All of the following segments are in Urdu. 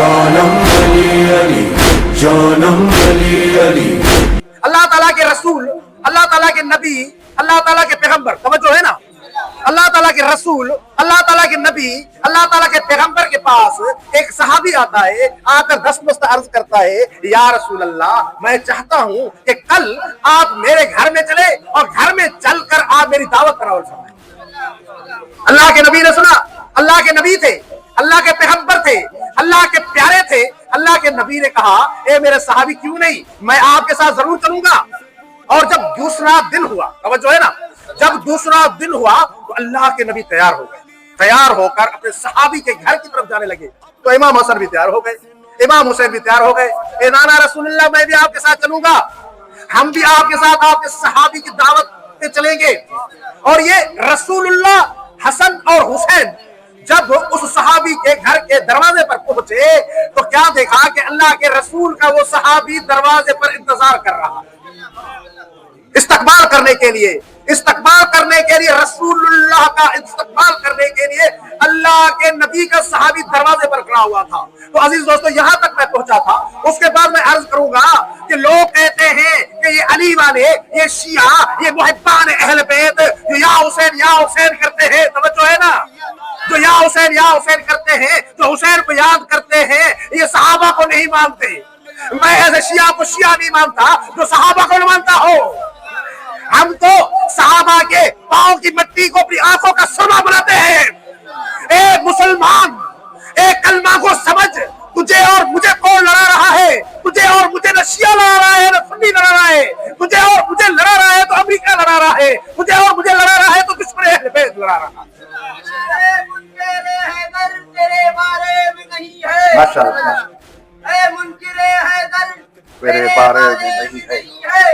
جانم علی علی جانم علی علی. اللہ تعالیٰ کے رسول، اللہ تعالیٰ کے نبی، اللہ تعالیٰ کے پیغمبر، توجہ ہے نا، اللہ تعالیٰ کے رسول، اللہ تعالیٰ کے نبی، اللہ تعالیٰ کے پیغمبر کے پاس ایک صحابی آتا ہے، آ کر دست عرض کرتا ہے یا رسول اللہ میں چاہتا ہوں کہ کل آپ میرے گھر میں چلے اور گھر میں چل کر آپ میری دعوت قبول فرمائیں. اللہ کے نبی نے سنا، اللہ کے نبی تھے، اللہ کے پیغمبر تھے، اللہ کے پیارے تھے. اللہ کے نبی نے کہا اے میرے صحابی کیوں نہیں، میں آپ کے ساتھ ضرور چلوں گا. اور جب دوسرا دن ہوا، توجہ ہے نا، جب دوسرا دن ہوا تو اللہ کے نبی تیار ہو گئے، تیار ہو کر اپنے صحابی کے گھر کی طرف جانے لگے. تو امام حسن بھی تیار ہو گئے، امام حسین بھی تیار ہو گئے. اے نانا رسول اللہ میں بھی آپ کے ساتھ چلوں گا، ہم بھی آپ کے ساتھ آپ کے صحابی کی دعوت پہ چلیں گے. اور یہ رسول اللہ حسن اور حسین جب اس صحابی کے گھر کے دروازے پر پہنچے تو کیا دیکھا کہ اللہ کے رسول کا وہ صحابی دروازے پر انتظار کر رہا، استقبال کرنے کے لیے، استقبال کرنے کے لیے، رسول اللہ کا استقبال کرنے کے لیے اللہ کے نبی کا صحابی دروازے پر کھڑا ہوا تھا. تو عزیز دوستو یہاں تک میں پہنچا تھا. اس کے بعد میں عرض کروں گا کہ لوگ کہتے ہیں کہ یہ علی والے، یہ شیعہ، یہ محبان اہل بیت جو یا حسین کرتے ہیں، توجہ ہے نا، جو یا حسین کرتے ہیں، جو حسین کو یاد کرتے ہیں، یہ صحابہ کو نہیں مانتے. میں ایسے شیعہ کو شیعہ نہیں مانتا جو صحابہ کو نہیں مانتا ہو. ہم تو صحابہ کے پاؤں کی مٹی کو اپنی آنکھوں کا سرما بناتے ہیں. اے مسلمان، اے کلمہ کو سمجھ، تجھے اور مجھے کون لڑا رہا ہے؟ تجھے اور مجھے نہ شیعہ لڑا رہا ہے نہ سنی لڑا رہا ہے. تجھے اور مجھے لڑا رہا ہے تو امریکہ لڑا رہا ہے، تجھے اور مجھے لڑا رہا ہے تو دشمن اہل بیت لڑا رہا ہے. ماشاءاللہ، اے منکر حیدر میرے بارے میں نہیں ہے،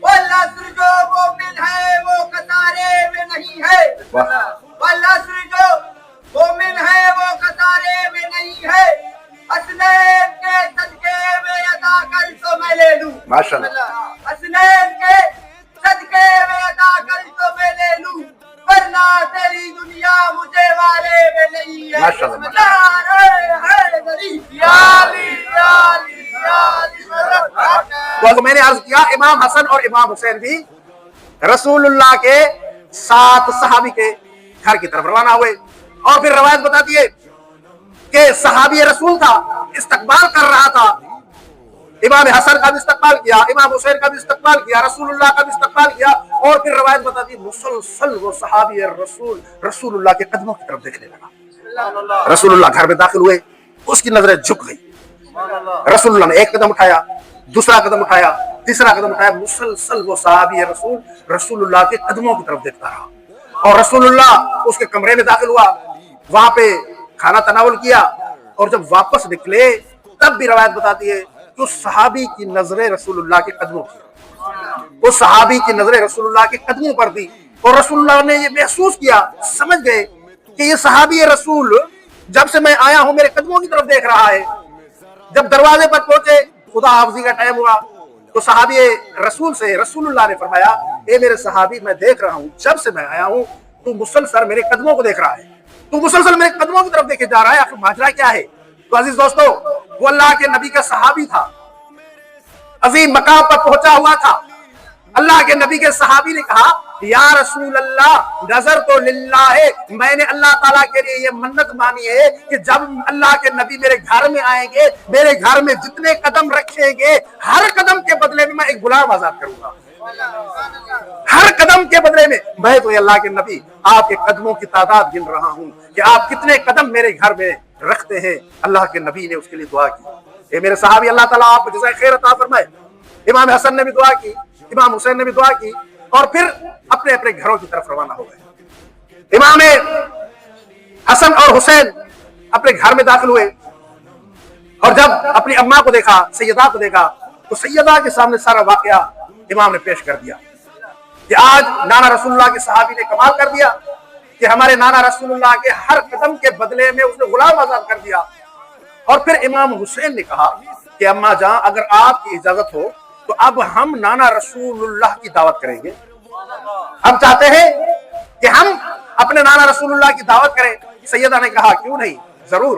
وہ نصر جو مومن ہے وہ قطارے میں نہیں ہے، وہ نصر جو مومن ہے وہ قطارے میں نہیں ہے. حسنین کے صدقے میں ادا کر تو میں لے لوں، ماشاءاللہ، حسنین کے صدقے میں ادا کر تو میں لے لوں، ورنہ تیری دنیا مجھے والے میں نہیں ہے. ماشاءاللہ، تو میں نے عرض کیا امام حسن اور امام حسین بھی رسول اللہ کے ساتھ صحابی کے گھر کی طرف روانہ ہوئے. اور پھر روایت بتاتی ہے کہ صحابی رسول تھا، استقبال کر رہا تھا. امام حسن کا بھی استقبال کیا، امام حسین کا بھی استقبال کیا، رسول اللہ کا بھی استقبال کیا. اور پھر روایت بتاتی ہے مسلسل وہ صحابی رسول اللہ کے قدموں کی طرف دیکھنے لگا. رسول اللہ گھر میں داخل ہوئے، اس کی نظریں جھک گئی. رسول اللہ نے ایک قدم اٹھایا، دوسرا قدم اٹھایا، تیسرا قدم اٹھایا. مسلسل وہ صحابی رسول اللہ کے قدموں کی طرف دیکھتا رہا. اور رسول اللہ اس کے کمرے میں داخل ہوا، وہاں پہ کھانا تناول کیا. اور جب واپس نکلے تب بھی روایت بتاتی ہے کہ اس صحابی کی نظریں رسول اللہ کے قدموں پر، اس صحابی کی نظریں رسول اللہ کے قدموں پر تھی. اور رسول اللہ نے یہ محسوس کیا، سمجھ گئے کہ یہ صحابی رسول جب سے میں آیا ہوں میرے قدموں کی طرف دیکھ رہا ہے. جب دروازے پر پہنچے، خدا حافظی کا ٹائم ہوا، تو صحابی رسول سے رسول اللہ نے فرمایا اے میرے صحابی میں دیکھ رہا ہوں جب سے میں آیا ہوں تو مسلسل میرے قدموں کو دیکھ رہا ہے، تو مسلسل میرے قدموں کی طرف دیکھے جا رہا ہے، آخر ماجرا کیا ہے؟ تو عزیز دوستو وہ اللہ کے نبی کا صحابی تھا، عظیم مقام پر پہنچا ہوا تھا. اللہ کے نبی کے صحابی نے کہا یا رسول اللہ نظر تو للہ ہے، میں نے اللہ تعالیٰ کے لیے یہ منت مانی ہے کہ جب اللہ کے نبی میرے گھر میں آئیں گے، میرے گھر میں جتنے قدم رکھیں گے ہر قدم کے بدلے میں ایک غلام آزاد کروں گا. ہر قدم کے بدلے میں تو اللہ کے نبی آپ کے قدموں کی تعداد گن رہا ہوں کہ آپ کتنے قدم میرے گھر میں رکھتے ہیں. اللہ کے نبی نے اس کے لیے دعا کی. اے میرے صحابی اللہ تعالیٰ آپ کو جزائے خیر عطا فرمائے. امام حسن نے بھی دعا کی، امام حسین نے بھی دعا کی، اور پھر اپنے اپنے گھروں کی طرف روانہ ہو گئے. امام حسن اور حسین اپنے گھر میں داخل ہوئے اور جب اپنی اماں کو دیکھا، سیدہ کو دیکھا، تو سیدہ کے سامنے سارا واقعہ امام نے پیش کر دیا کہ آج نانا رسول اللہ کے صحابی نے کمال کر دیا کہ ہمارے نانا رسول اللہ کے ہر قدم کے بدلے میں اس نے غلام آزاد کر دیا. اور پھر امام حسین نے کہا کہ اماں جان اگر آپ کی اجازت ہو تو اب ہم نانا رسول اللہ کی دعوت کریں گے. ہم چاہتے ہیں کہ ہم اپنے نانا رسول اللہ کی دعوت کریں. سیدہ نے کہا کیوں نہیں، ضرور.